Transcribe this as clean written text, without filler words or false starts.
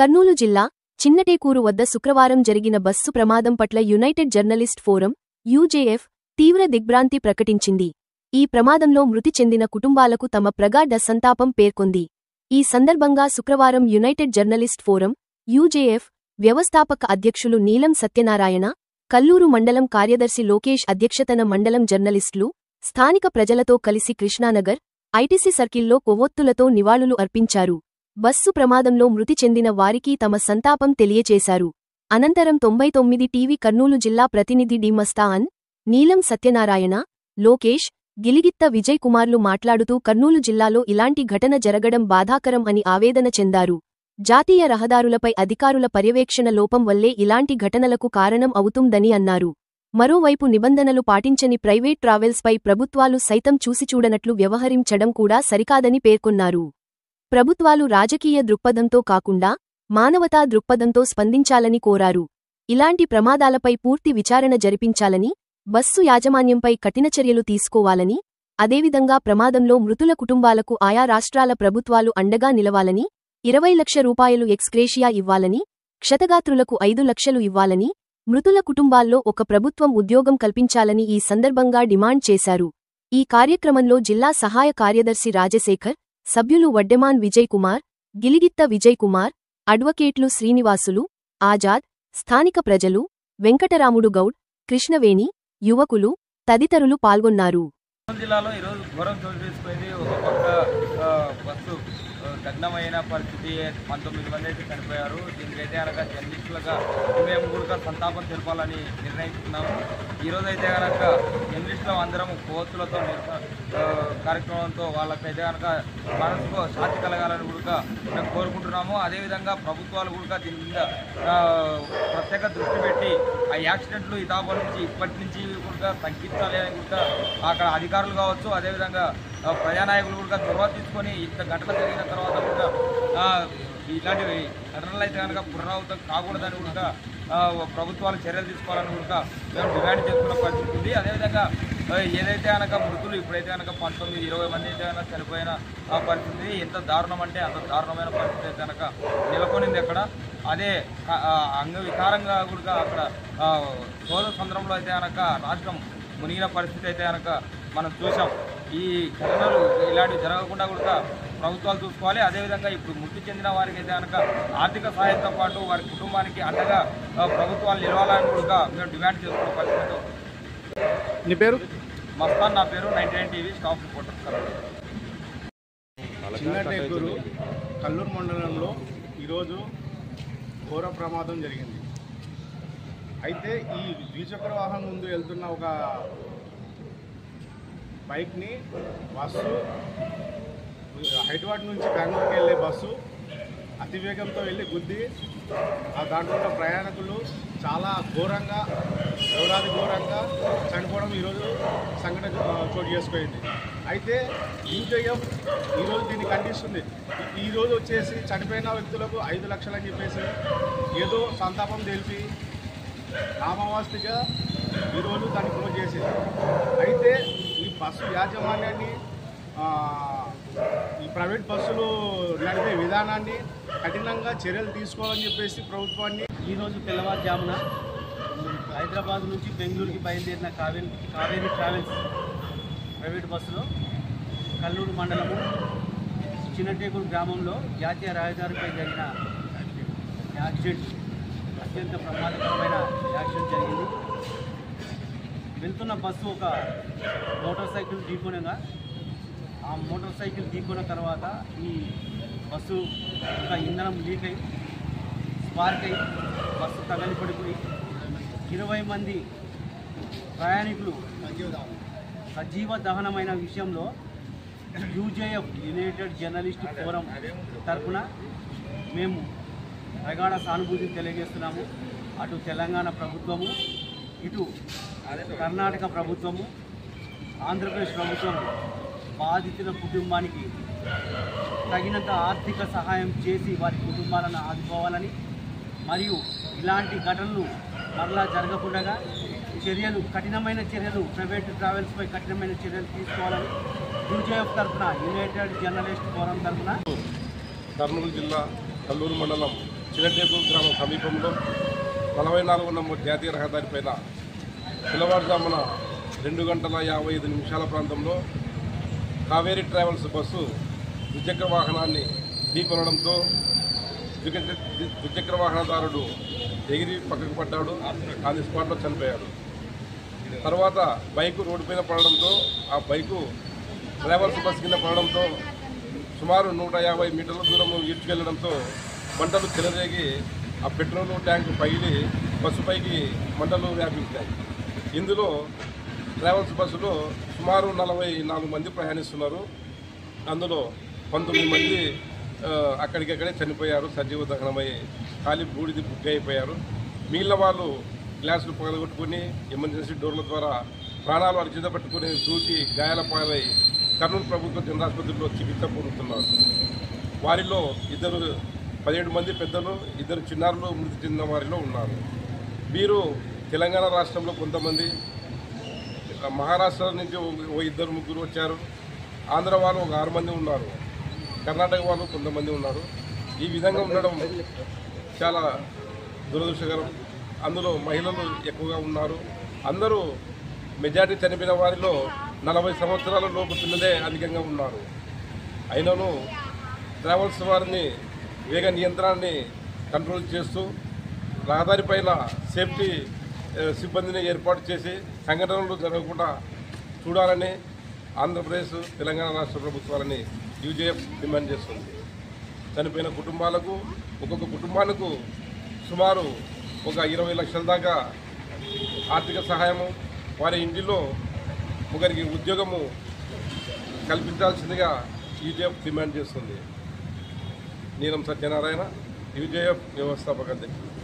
కర్నూలు జిల్లా చిన్నటేకూరు వద్ద శుక్రవారం జరిగిన బస్సు ప్రమాదం పట్ల యునైటెడ్ జర్నలిస్ట్ ఫోరం యూజేఎఫ్ తీవ్ర దిగ్భ్రాంతి ప్రకటించింది. ఈ ప్రమాదంలో మృతి చెందిన కుటుంబాలకు తమ ప్రగాఢ సంతాపం పేర్కొంది. ఈ సందర్భంగా శుక్రవారం యునైటెడ్ జర్నలిస్ట్ ఫోరం యూజేఎఫ్ వ్యవస్థాపక అధ్యక్షులు నీలం సత్యనారాయణ, కల్లూరు మండలం కార్యదర్శి లోకేష్ అధ్యక్షతన మండలం జర్నలిస్టులు, స్థానిక ప్రజలతో కలిసి కృష్ణానగర్, ఐటీసీ సర్కిల్లో కొవ్వొత్తులతో నివాళులు అర్పించారు. బస్సు ప్రమాదంలో మృతి చెందిన వారికి తమ సంతాపం తెలియచేశారు. అనంతరం 99 టీవీ కర్నూలు జిల్లా ప్రతినిధి డి మస్తాన్, నీలం సత్యనారాయణ, లోకేష్, గిలిగిత్త విజయ్ కుమార్లు మాట్లాడుతూ కర్నూలు జిల్లాలో ఇలాంటి ఘటన జరగడం బాధాకరం అని ఆవేదన చెందారు. జాతీయ రహదారులపై అధికారుల పర్యవేక్షణ లోపం వల్లే ఇలాంటి ఘటనలకు కారణం అవుతుందని అన్నారు. మరోవైపు నిబంధనలు పాటించని ప్రైవేట్ ట్రావెల్స్పై ప్రభుత్వాలు సైతం చూసిచూడనట్లు వ్యవహరించడం కూడా సరికాదని పేర్కొన్నారు. ప్రభుత్వాలు రాజకీయ దృక్పథంతో కాకుండా మానవతా దృక్పథంతో స్పందించాలని కోరారు. ఇలాంటి ప్రమాదాలపై పూర్తి విచారణ జరిపించాలని, బస్సు యాజమాన్యంపై కఠిన చర్యలు తీసుకోవాలని, అదేవిధంగా ప్రమాదంలో మృతుల కుటుంబాలకు ఆయా రాష్ట్రాల ప్రభుత్వాలు అండగా నిలవాలని, 20 లక్షల రూపాయలు ఎక్స్గ్రేషియా ఇవ్వాలని, క్షతగాత్రులకు 5 లక్షలు ఇవ్వాలని, మృతుల కుటుంబాల్లో ఒక ప్రభుత్వం ఉద్యోగం కల్పించాలని ఈ సందర్భంగా డిమాండ్ చేశారు. ఈ కార్యక్రమంలో జిల్లా సహాయ కార్యదర్శి రాజశేఖర్, సభ్యులు వడ్డెమాన్ విజయ్ కుమార్, గిలిగిత్త విజయ్ కుమార్, అడ్వకేట్లు శ్రీనివాసులు, ఆజాద్, స్థానిక ప్రజలు, వెంకటరాముడు గౌడ్, కృష్ణవేణి, యువకులు తదితరులు పాల్గొన్నారు. జిల్లాలో ఈరోజు ఘోరం చోటు చేసుకుంది. ఒక పక్క బస్సు దగ్నమైన పరిస్థితి, 19 మంది అయితే చనిపోయారు. దీనికైతే కనుక జర్నలిస్టులుగా మేము కూడా సంతాపం తెలపాలని నిర్ణయించుకున్నాము. ఈరోజు అయితే కనుక జర్నలిస్టులు అందరం కోతులతో కార్యక్రమంతో వాళ్ళకైతే కనుక మనసుకు శాంతి కలగాలని కూడా మేము కోరుకుంటున్నాము. అదేవిధంగా ప్రభుత్వాలు కూడా దీని మీద ప్రత్యేక దృష్టి పెట్టి ఆ యాక్సిడెంట్లు ఇతాపల నుంచి ఇప్పటి నుంచి కూడా తగ్గించాలి అని కూడా అక్కడ అధికారులు కావచ్చు, అదేవిధంగా ప్రజానాయకులు కూడా చొరవ తీసుకొని ఇంత ఘటన జరిగిన తర్వాత కూడా ఇలాంటి ఘటనలు అయితే కనుక పునరావృతం కాకూడదని కూడా ప్రభుత్వాలు చర్యలు తీసుకోవాలని కూడా మేము డిమాండ్ చేసుకున్న పరిస్థితి ఉంది. అదేవిధంగా ఏదైతే కనుక మృతులు ఇప్పుడైతే కనుక 19-20 మంది అయితే కనుక చనిపోయిన పరిస్థితి ఎంత దారుణం అంటే అంత దారుణమైన పరిస్థితి అయితే కనుక నెలకొనింది అక్కడ. అదే అంగవికారంగా కూడా అక్కడ సోద సందర్భంలో అయితే కనుక రాష్ట్రం మునిగిన పరిస్థితి అయితే కనుక మనం చూసాం. ఈ ఘటనలు ఇలాంటివి జరగకుండా కూడా ప్రభుత్వాలు చూసుకోవాలి. అదేవిధంగా ఇప్పుడు మృతి చెందిన వారికి అయితే కనుక ఆర్థిక సహాయంతో పాటు వారి కుటుంబానికి అండగా ప్రభుత్వాలు నిలవాలని కూడా మేము డిమాండ్ చేసుకున్న పరిస్థితి. నీ పేరు? మస్తాన్. నా పేరు 99 TV staff reporter. Chinnatekuru Kalluru మండలంలో ఈరోజు ఘోర ప్రమాదం జరిగింది. అయితే ఈ ద్విచక్ర వాహనం ముందు వెళ్తున్న ఒక బైక్ని బస్సు, హైదరాబాద్ నుంచి బెంగళూరుకి వెళ్ళే బస్సు అతివేగంతో వెళ్ళి గుద్ది దాంట్లో ఉన్న ప్రయాణికులు చాలా ఘోరంగా, ఘోరాది ఘోరంగా చనిపోవడం ఈరోజు సంఘటన చోటు చేసుకుంది. అయితే యూజేఎఫ్ ఈరోజు దీన్ని ఖండిస్తుంది. ఈరోజు వచ్చేసి చనిపోయిన వ్యక్తులకు 5 లక్షలు అని చెప్పేసి ఏదో సంతాపం తెలిపి నామవాస్తిగా ఈరోజు దాన్ని క్లోజ్ చేసింది. అయితే ఈ బస్సు యాజమాన్యాన్ని, ఈ ప్రైవేట్ బస్సులు నడిపే విధానాన్ని కఠినంగా చర్యలు తీసుకోవాలని చెప్పేసి ప్రభుత్వాన్ని ఈరోజు తెల్లవారుజామున హైదరాబాద్ నుంచి బెంగళూరుకి బయలుదేరిన కావేరీ ట్రావెల్స్ ప్రైవేట్ బస్సులో కల్లూరు మండలము చిన్నటేకూరు గ్రామంలో జాతీయ రహదారిపై జరిగిన యాక్సిడెంట్ అత్యంత ప్రమాదకరమైన యాక్సిడెంట్ జరిగింది. వెళ్తున్న బస్సు ఒక మోటార్ సైకిల్ ఢీకొనగా, ఆ మోటార్ సైకిల్ ఢీకొన్న తర్వాత ఈ బస్సు ఒక ఇంధనం లీక్ అయి స్పార్క్ అయి బస్సు తగలిపడిపోయి 20 మంది ప్రయాణికులు సజీవ దహనమైన విషయంలో యూజేఎఫ్ యునైటెడ్ జర్నలిస్ట్ ఫోరం తరఫున మేము ప్రగాఢ సానుభూతిని తెలియజేస్తున్నాము. అటు తెలంగాణ ప్రభుత్వము, ఇటు కర్ణాటక ప్రభుత్వము, ఆంధ్రప్రదేశ్ ప్రభుత్వం బాధితుల కుటుంబానికి తగినంత ఆర్థిక సహాయం చేసి వారి కుటుంబాలను ఆదుకోవాలని, మరియు ఇలాంటి ఘటనలు మరలా జరగకుండా కఠినమైన చర్యలు ప్రైవేట్ ట్రావెల్స్పై కఠినమైన చర్యలు తీసుకోవాలని యూజేఎఫ్ తరఫున, యునైటెడ్ జర్నలిస్ట్ ఫోరం తరఫున కర్నూలు జిల్లా కల్లూరు మండలం చిన్నటేకూరు గ్రామం సమీపంలో 44 నంబర్ జాతీయ రహదారిపైన తెల్లవారుజామున 2:55 ప్రాంతంలో కావేరీ ట్రావెల్స్ బస్సు ద్విచక్ర వాహనాన్ని ఢీకొనడంతో ద్విచక్ర వాహనదారుడు ఎగిరి పక్కకు పడ్డాడు. ఆన్ ది స్పాట్లో చనిపోయాడు. తర్వాత బైకు రోడ్డుపైన పడడంతో ఆ బైకు ట్రావెల్స్ బస్సు కింద పడడంతో సుమారు 150 మీటర్ల దూరం ఈడ్చుకెళ్లడంతో మంటలు చెలరేగి ఆ పెట్రోల్ ట్యాంకు పగిలి బస్సుపైకి మంటలు వ్యాపించాయి. ఇందులో ట్రావెల్స్ బస్సులో సుమారు 44 మంది ప్రయాణిస్తున్నారు. అందులో 19 మంది అక్కడికక్కడే చనిపోయారు, సజీవ దహనమై ఖాళీ బూడిది బుక్ అయిపోయారు. మిగిలిన వాళ్ళు గ్లాసులు పగలగొట్టుకుని ఎమర్జెన్సీ డోర్ల ద్వారా ప్రాణాలు అరిచిత పట్టుకుని దూకి గాయాల పాలై కర్నూలు ప్రభుత్వ జనరల్ ఆసుపత్రిలో చికిత్స పొందుతున్నారు. వారిలో 17 మంది పెద్దలు, 2 చిన్నారులు మృతి చెందిన వారిలో ఉన్నారు. వీరు తెలంగాణ రాష్ట్రంలో కొంతమంది, మహారాష్ట్ర నుంచి 2-3 వచ్చారు. ఆంధ్ర వాళ్ళు 6 మంది ఉన్నారు. కర్ణాటక వాళ్ళు కొంతమంది ఉన్నారు. ఈ విధంగా ఉండడం చాలా దురదృష్టకరం. అందులో మహిళలు ఎక్కువగా ఉన్నారు. అందరూ మెజారిటీ చనిపోయిన వారిలో 40 సంవత్సరాల లోపు పిల్లలే అధికంగా ఉన్నారు. అయినను ట్రావెల్స్ వారిని వేగ నియంత్రణని కంట్రోల్ చేస్తూ రహదారిపైన సేఫ్టీ సిబ్బందిని ఏర్పాటు చేసి సంఘటనలు జరగకుండా చూడాలని ఆంధ్రప్రదేశ్, తెలంగాణ రాష్ట్ర ప్రభుత్వాలని యూజేఎఫ్ డిమాండ్ చేస్తుంది. చనిపోయిన కుటుంబాలకు ఒక్కొక్క కుటుంబానికి సుమారు 20 లక్షల దాకా ఆర్థిక సహాయము, వారి ఇంటిలో ఒకరికి ఉద్యోగము కల్పించాల్సిందిగా యూజేఎఫ్ డిమాండ్ చేస్తుంది. నీలం సత్యనారాయణ, యూజేఎఫ్ వ్యవస్థాపక అధ్యక్షుడు.